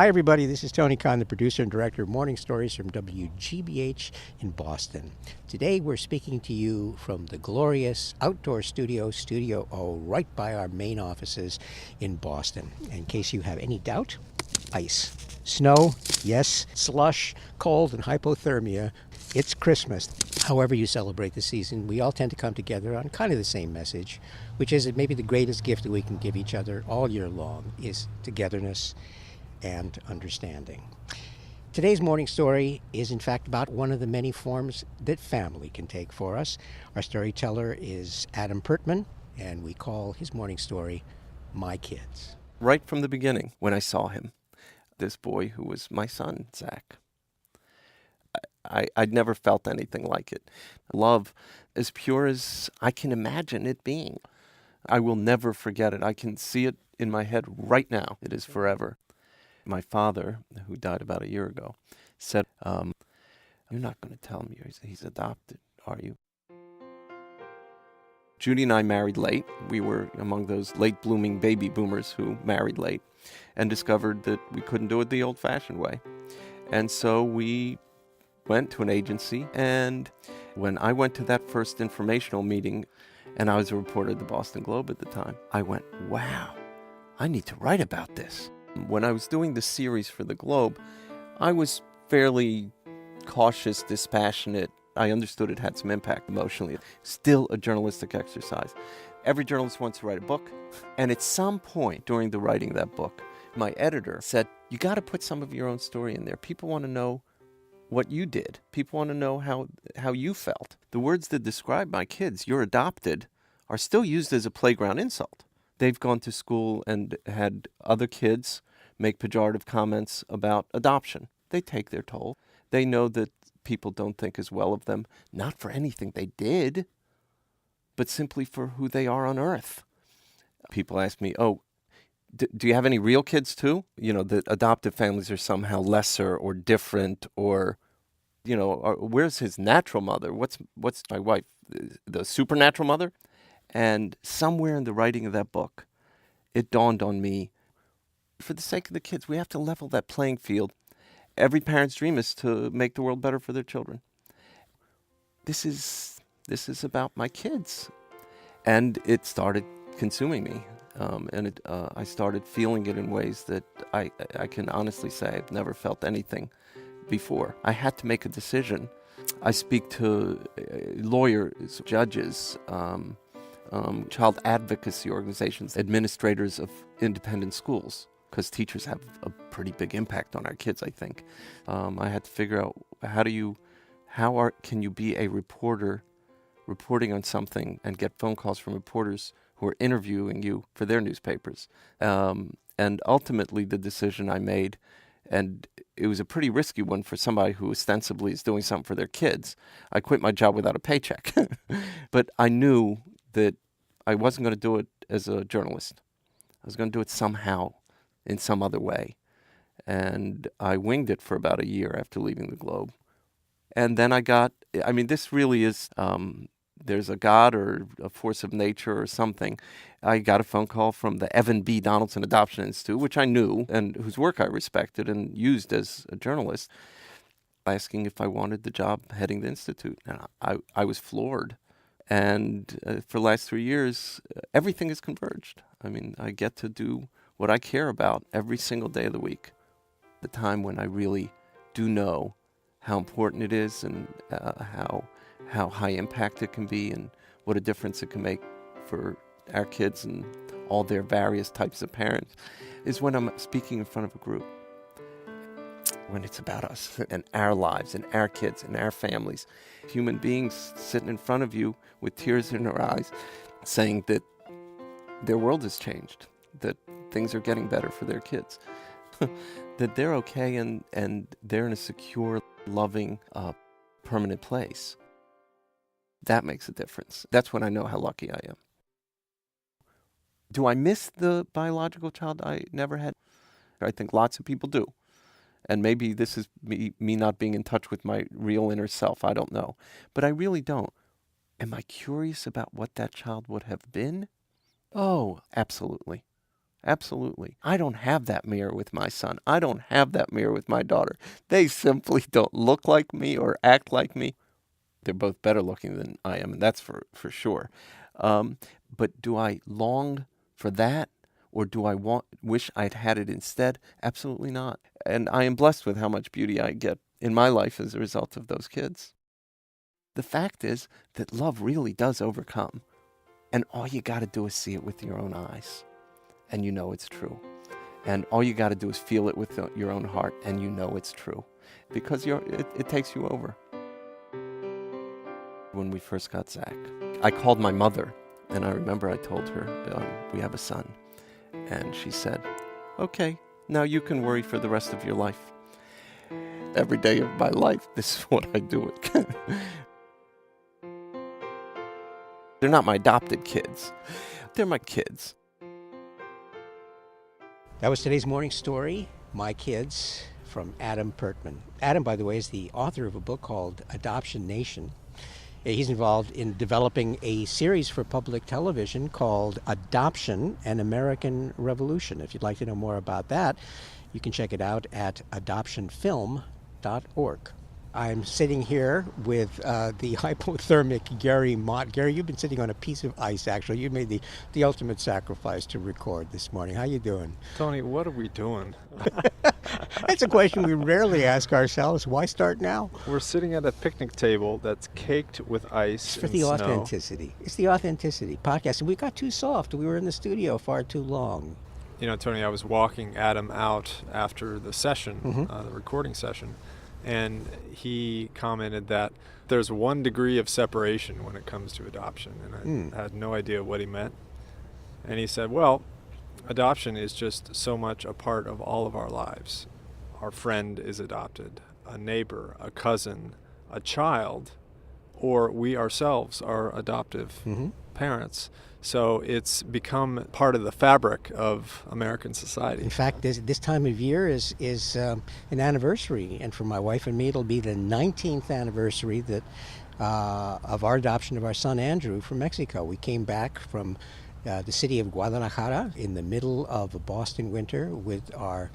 Hi, everybody. This is Tony Khan, the producer and director of Morning Stories from WGBH in Boston. Today, we're speaking to you from the glorious outdoor studio, Studio O, right by our main offices in Boston. In case you have any doubt, ice, snow, yes, slush, cold, and hypothermia. It's Christmas. However you celebrate the season, we all tend to come together on kind of the same message, which is that maybe the greatest gift that we can give each other all year long is togetherness and understanding. Today's morning story is, in fact, about one of the many forms that family can take for us. Our storyteller is Adam Pertman, and we call his morning story My Kids. Right from the beginning, when I saw him, this boy who was my son, Zach, I'd never felt anything like it. Love as pure as I can imagine it being. I will never forget it. I can see it in my head right now. It is forever. My father, who died about a year ago, said, you're not going to tell him he's adopted, are you? Judy and I married late. We were among those late-blooming baby boomers who married late and discovered that we couldn't do it the old-fashioned way. And so we went to an agency, and when I went to that first informational meeting, and I was a reporter at the Boston Globe at the time, I went, wow, I need to write about this. When I was doing the series for the Globe, I was fairly cautious, dispassionate. I understood it had some impact emotionally. Still a journalistic exercise. Every journalist wants to write a book, and at some point during the writing of that book, my editor said, you got to put some of your own story in there. People want to know what you did. People want to know how you felt. The words that describe my kids, you're adopted, are still used as a playground insult. They've gone to school and had other kids make pejorative comments about adoption. They take their toll. They know that people don't think as well of them, not for anything they did, but simply for who they are on Earth. People ask me, do you have any real kids too? You know, that adoptive families are somehow lesser or different, or, you know, where's his natural mother? What's my wife, the supernatural mother? And somewhere in the writing of that book, it dawned on me, for the sake of the kids, we have to level that playing field. Every parent's dream is to make the world better for their children. This is about my kids. And it started consuming me. I started feeling it in ways that I can honestly say I've never felt anything before. I had to make a decision. I speak to lawyers, judges, child advocacy organizations, administrators of independent schools, because teachers have a pretty big impact on our kids, I think. I had to figure out can you be a reporter reporting on something and get phone calls from reporters who are interviewing you for their newspapers. And ultimately the decision I made, and it was a pretty risky one for somebody who ostensibly is doing something for their kids. I quit my job without a paycheck. But I knew that I wasn't going to do it as a journalist. I was going to do it somehow, in some other way. And I winged it for about a year after leaving the Globe. And then this really is, there's a God or a force of nature or something. I got a phone call from the Evan B. Donaldson Adoption Institute, which I knew and whose work I respected and used as a journalist, asking if I wanted the job heading the institute. And I was floored. And for the last 3 years, everything has converged. I mean, I get to do what I care about every single day of the week. The time when I really do know how important it is and how high impact it can be and what a difference it can make for our kids and all their various types of parents, is when I'm speaking in front of a group. When it's about us and our lives and our kids and our families. Human beings sitting in front of you with tears in their eyes saying that their world has changed, that things are getting better for their kids, that they're okay and they're in a secure, loving, permanent place. That makes a difference. That's when I know how lucky I am. Do I miss the biological child I never had? I think lots of people do. And maybe this is me not being in touch with my real inner self. I don't know. But I really don't. Am I curious about what that child would have been? Oh, absolutely. Absolutely. I don't have that mirror with my son. I don't have that mirror with my daughter. They simply don't look like me or act like me. They're both better looking than I am, and that's for sure. But do I long for that, or do I wish I'd had it instead? Absolutely not. And I am blessed with how much beauty I get in my life as a result of those kids. The fact is that love really does overcome, and all you got to do is see it with your own eyes, and you know it's true. And all you got to do is feel it with your own heart, and you know it's true, because it takes you over. When we first got Zach, I called my mother, and I remember I told her, we have a son. And she said, okay, now you can worry for the rest of your life. Every day of my life, this is what I do. They're not my adopted kids. They're my kids. That was today's morning story, My Kids, from Adam Pertman. Adam, by the way, is the author of a book called Adoption Nation. He's involved in developing a series for public television called Adoption: An American Revolution. If you'd like to know more about that, you can check it out at adoptionfilm.org. I'm sitting here with the hypothermic Gary Mott. Gary, you've been sitting on a piece of ice, actually. You made the ultimate sacrifice to record this morning. How you doing? Tony, what are we doing? That's a question we rarely ask ourselves. Why start now? We're sitting at a picnic table that's caked with ice For and the snow. authenticity. It's the authenticity podcast. And we got too soft. We were in the studio far too long. You know, Tony, I was walking Adam out after the session, the recording session, and he commented that there's 1 degree of separation when it comes to adoption, and I had no idea what he meant. And he said, well, adoption is just so much a part of all of our lives. Our friend is adopted, a neighbor, a cousin, a child, or we ourselves are adoptive parents. So it's become part of the fabric of American society. In fact, this time of year is an anniversary, and for my wife and me, it'll be the 19th anniversary of our adoption of our son Andrew from Mexico. We came back from the city of Guadalajara in the middle of a Boston winter with our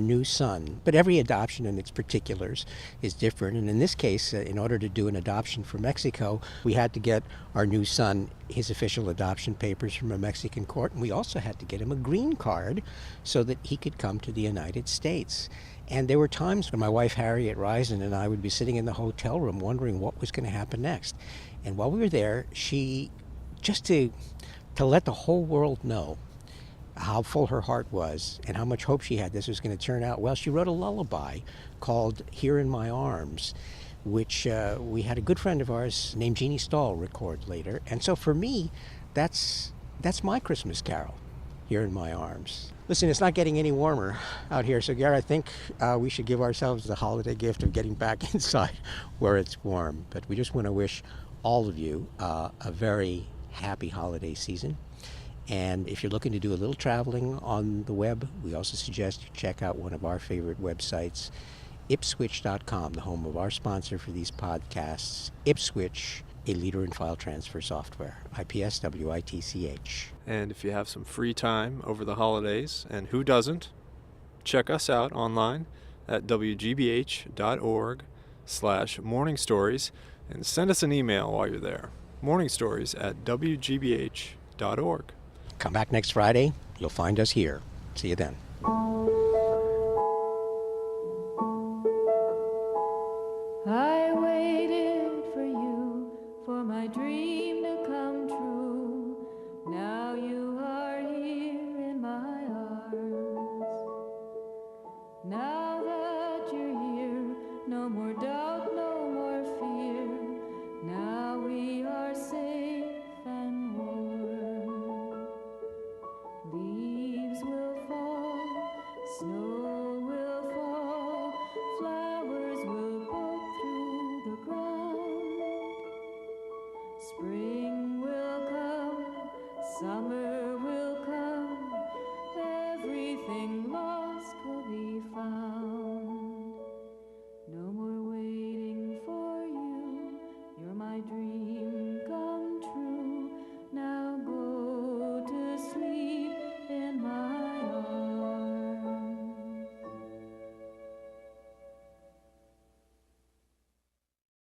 new son. But every adoption and its particulars is different. And in this case, in order to do an adoption for Mexico, we had to get our new son his official adoption papers from a Mexican court. And we also had to get him a green card so that he could come to the United States. And there were times when my wife, Harriet Reisen, and I would be sitting in the hotel room wondering what was going to happen next. And while we were there, she, just to let the whole world know how full her heart was and how much hope she had this was going to turn out well, she wrote a lullaby called Here in My Arms, which we had a good friend of ours named Jeannie Stahl record later. And so for me, that's my Christmas carol, Here in My Arms. Listen, it's not getting any warmer out here, so Gary, I think we should give ourselves the holiday gift of getting back inside where it's warm. But we just want to wish all of you a very happy holiday season. And if you're looking to do a little traveling on the web, we also suggest you check out one of our favorite websites, Ipswitch.com, the home of our sponsor for these podcasts, Ipswitch, a leader in file transfer software, IPSWITCH. And if you have some free time over the holidays, and who doesn't, check us out online at wgbh.org/morningstories and send us an email while you're there, morningstories@wgbh.org. Come back next Friday. You'll find us here. See you then. I waited for you, for my dream to come true. Now you are here in my arms. Now